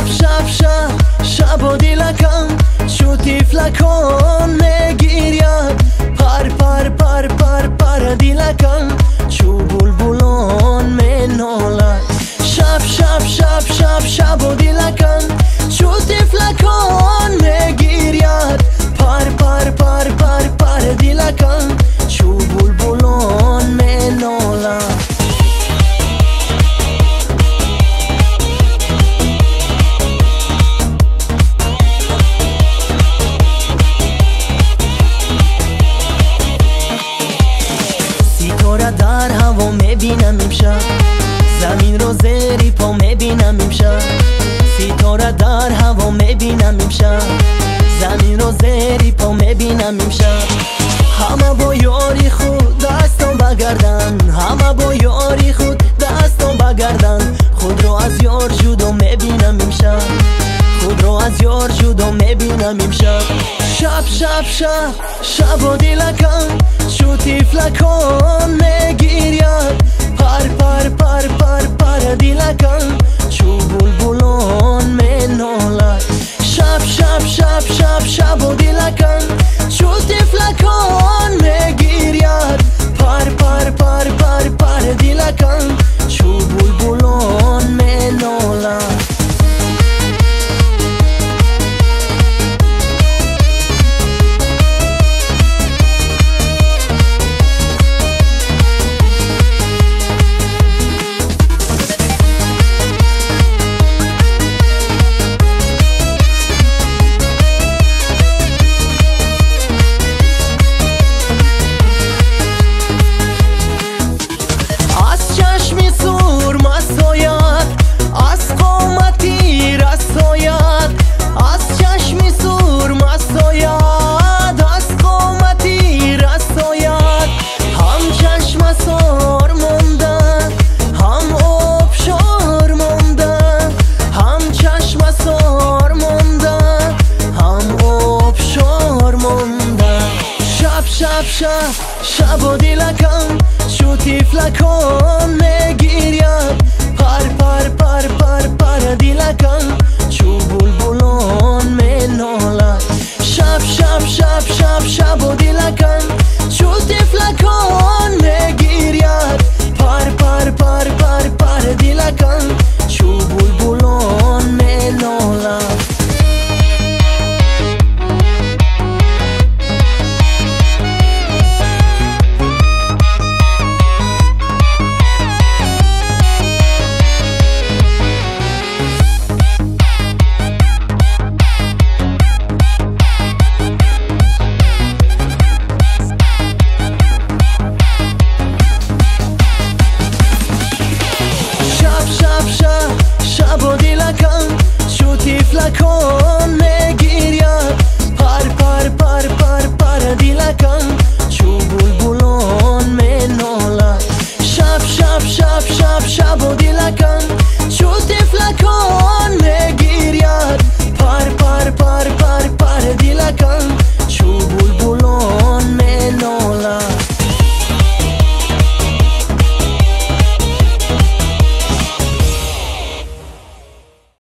شب شب شب شب و دیلکم چو تیفلکان میگیرید پر پر پر پر پر دیلکم چو بلبلان مینالد شب شب شب شب شب و دیلکم چو تیفلکان میگیرید پر پر پر پر پر دیلکم چو بلبلان مینالد در هوا میبینم امشب زمین رو زیر پا میبینم امشب ستاره در هوا میبینم امشب زمین رو زیر پا میبینم امشب همه با یاری خود دستم بگردن همه با یاری خود دستم بگردن خود رو از یار جدا میبینم امشب خود رو از یار جدا میبینم امشب شب شب شب شب و دیلکم چو تیفلکان میگیرید پر پر پر پر پر دیلکم چو